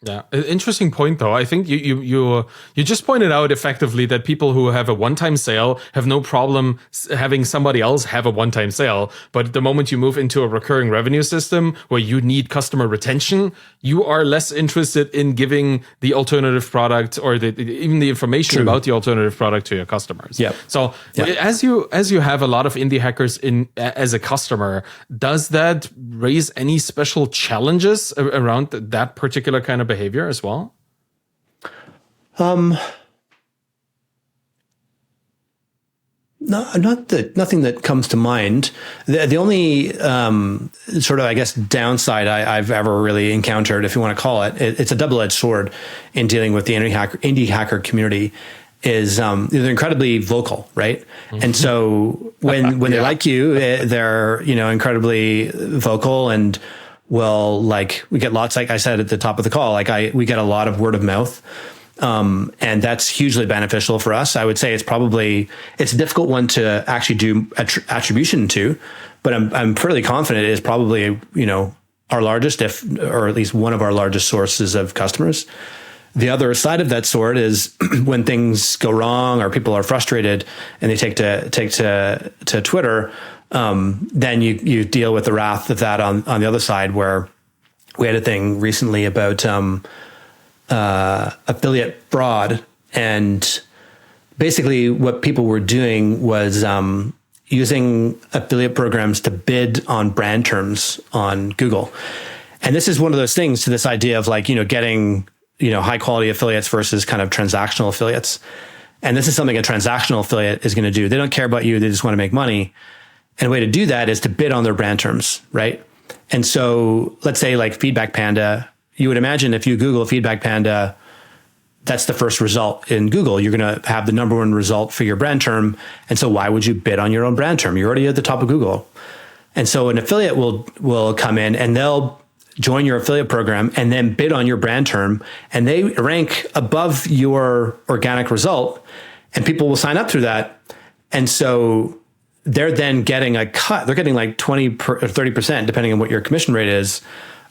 Yeah, interesting point though. I think you just pointed out effectively that people who have a one-time sale have no problem having somebody else have a one-time sale. But the moment you move into a recurring revenue system where you need customer retention, you are less interested in giving the alternative product or even the information about the alternative product to your customers. Yeah. So as you have a lot of indie hackers as a customer, does that raise any special challenges around that particular kind of behavior as well? Nothing that comes to mind. The only sort of, I guess, downside I've ever really encountered, if you want to call it's a double-edged sword in dealing with the indie hacker community, is they're incredibly vocal, right? Mm-hmm. And so when they like you, they're incredibly vocal, and we get lots, like I said at the top of the call, we get a lot of word of mouth. And that's hugely beneficial for us. I would say it's a difficult one to actually do attribution to, but I'm fairly confident it is probably, our largest, or at least one of our largest sources of customers. The other side of that sword is when things go wrong or people are frustrated and they take to Twitter, then you deal with the wrath of that on the other side, where we had a thing recently about affiliate fraud, and basically what people were doing was using affiliate programs to bid on brand terms on Google. And this is one of those things to this idea of getting high quality affiliates versus kind of transactional affiliates. And this is something a transactional affiliate is going to do. They don't care about you. They just want to make money. And a way to do that is to bid on their brand terms, right? And so let's say Feedback Panda, you would imagine if you Google Feedback Panda, that's the first result in Google. You're going to have the number one result for your brand term. And so why would you bid on your own brand term? You're already at the top of Google. And so an affiliate will come in and they'll join your affiliate program and then bid on your brand term, and they rank above your organic result, and people will sign up through that. And so they're then getting a cut. They're getting 20 or 30%, depending on what your commission rate is,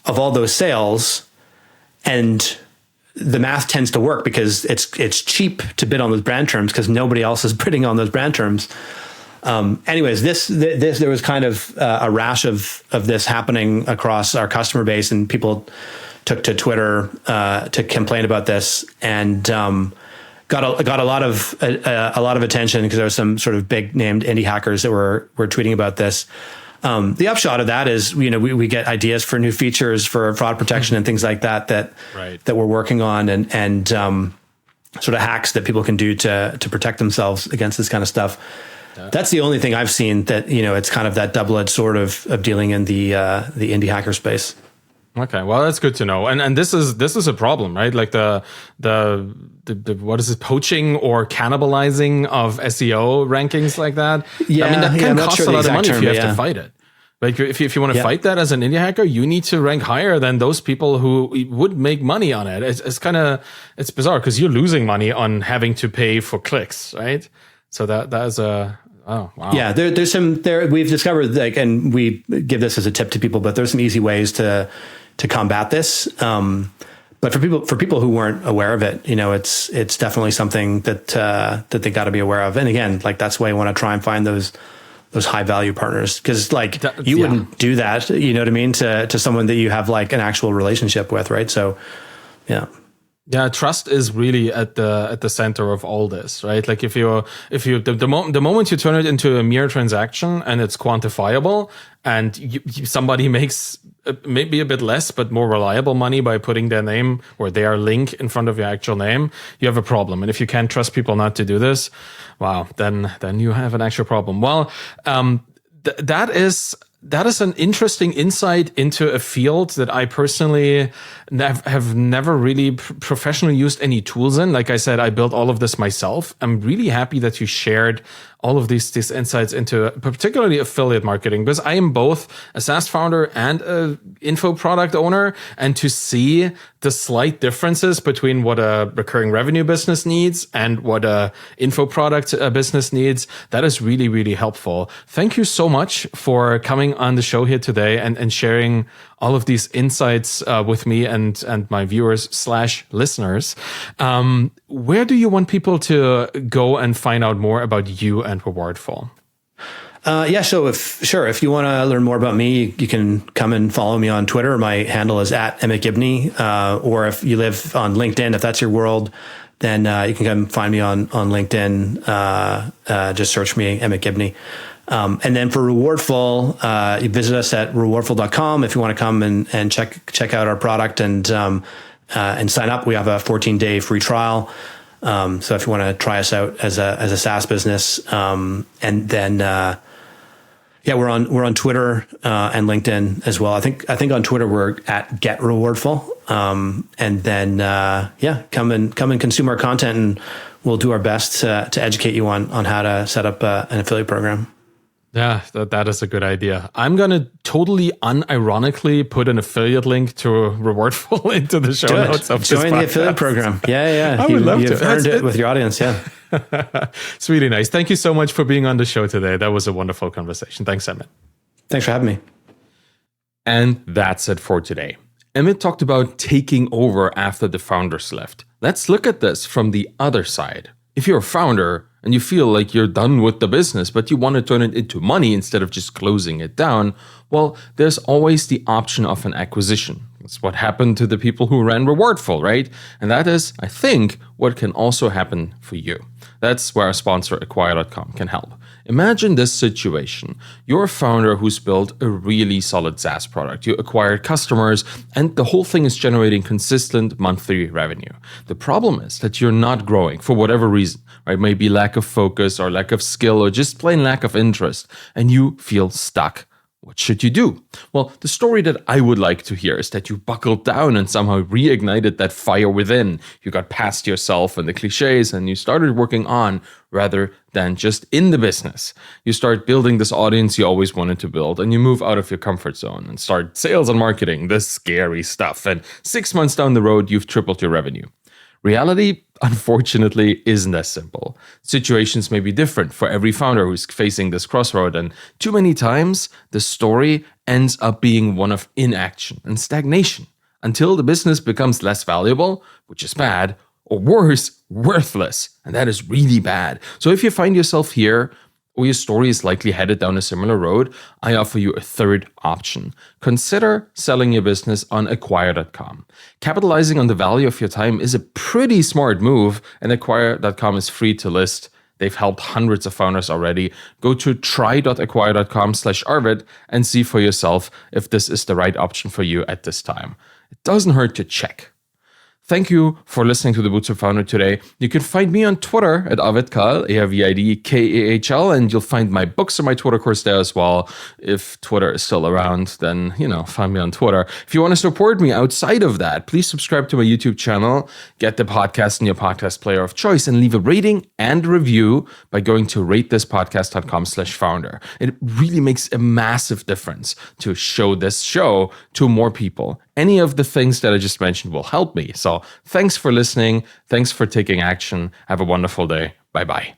of all those sales. And the math tends to work because it's cheap to bid on those brand terms because nobody else is bidding on those brand terms. Anyways, this there was kind of a rash of this happening across our customer base, and people took to Twitter to complain about this, and got a lot of attention because there was some sort of big named indie hackers that were tweeting about this. The upshot of that is, we get ideas for new features for fraud protection and things like that we're working on, and sort of hacks that people can do to protect themselves against this kind of stuff. Yeah. That's the only thing I've seen that, it's kind of that double-edged sword of dealing in the indie hacker space. Okay, well, that's good to know. And this is a problem, right? Like the what is it, poaching or cannibalizing of SEO rankings like that? Yeah, I mean, that can cost a lot of money if you have to fight it. Like if you want to fight that as an indie hacker, you need to rank higher than those people who would make money on it. It's bizarre because you're losing money on having to pay for clicks, right? So that is a oh wow. Yeah, we've discovered, and we give this as a tip to people, but there's some easy ways to combat this. But for people who weren't aware of it, it's definitely something that they got to be aware of. And again, that's why you want to try and find those high value partners, because you wouldn't do that, you know what I mean, to someone that you have an actual relationship with, right? So, yeah. Yeah, trust is really at the center of all this, right? Like if you the moment you turn it into a mere transaction and it's quantifiable, and somebody makes maybe a bit less but more reliable money by putting their name or their link in front of your actual name, you have a problem. And if you can't trust people not to do this, wow, then you have an actual problem. Well, that is that is an interesting insight into a field that I personally have never really professionally used any tools in. Like I said, I built all of this myself. I'm really happy that you shared all of these insights into particularly affiliate marketing, because I am both a SaaS founder and a info product owner. And to see the slight differences between what a recurring revenue business needs and what a info product business needs, that is really, really helpful. Thank you so much for coming on the show here today and sharing all of these insights with me and my viewers / listeners. Where do you want people to go and find out more about you and Rewardful? So if you want to learn more about me, you can come and follow me on Twitter. My handle is @Emmet-Gibney. Or if you live on LinkedIn, if that's your world, then you can come find me on LinkedIn. Just search me, Emmet-Gibney. And then for Rewardful, you visit us at rewardful.com if you want to come and check out our product and sign up. We have a 14-day free trial. So if you want to try us out as a SaaS business, and then we're on Twitter and LinkedIn as well. I think on Twitter we're at @GetRewardful. And then come and consume our content, and we'll do our best to educate you on how to set up an affiliate program. Yeah, that is a good idea. I'm going to totally unironically put an affiliate link to Rewardful into the show notes of this podcast. Join the affiliate program. Yeah. I would love to. You've earned it with your audience, yeah. It's really nice. Thank you so much for being on the show today. That was a wonderful conversation. Thanks, Emmet. Thanks for having me. And that's it for today. Emmet talked about taking over after the founders left. Let's look at this from the other side. If you're a founder and you feel like you're done with the business, but you want to turn it into money instead of just closing it down, well, there's always the option of an acquisition. That's what happened to the people who ran Rewardful, right? And that is, I think, what can also happen for you. That's where our sponsor, Acquire.com, can help. Imagine this situation. You're a founder who's built a really solid SaaS product. You acquired customers, and the whole thing is generating consistent monthly revenue. The problem is that you're not growing for whatever reason, right? Maybe lack of focus or lack of skill or just plain lack of interest, and you feel stuck. What should you do? Well, the story that I would like to hear is that you buckled down and somehow reignited that fire within. You got past yourself and the cliches and you started working on rather than just in the business. You start building this audience you always wanted to build, and you move out of your comfort zone and start sales and marketing, the scary stuff. And 6 months down the road, you've tripled your revenue. Reality, unfortunately, isn't as simple. Situations may be different for every founder who's facing this crossroad, and too many times, the story ends up being one of inaction and stagnation until the business becomes less valuable, which is bad, or worse, worthless, and that is really bad. So if you find yourself here, or your story is likely headed down a similar road, I offer you a third option. Consider selling your business on Acquire.com. Capitalizing on the value of your time is a pretty smart move, and Acquire.com is free to list. They've helped hundreds of founders already. Go to try.acquire.com/Arvid and see for yourself if this is the right option for you at this time. It doesn't hurt to check. Thank you for listening to The Bootstrap Founder today. You can find me on Twitter at AvidKahl, AvidKahl, and you'll find my books and my Twitter course there as well. If Twitter is still around, then, find me on Twitter. If you want to support me outside of that, please subscribe to my YouTube channel, get the podcast in your podcast player of choice, and leave a rating and review by going to ratethispodcast.com/founder. It really makes a massive difference to show this show to more people. Any of the things that I just mentioned will help me. So thanks for listening. Thanks for taking action. Have a wonderful day. Bye-bye.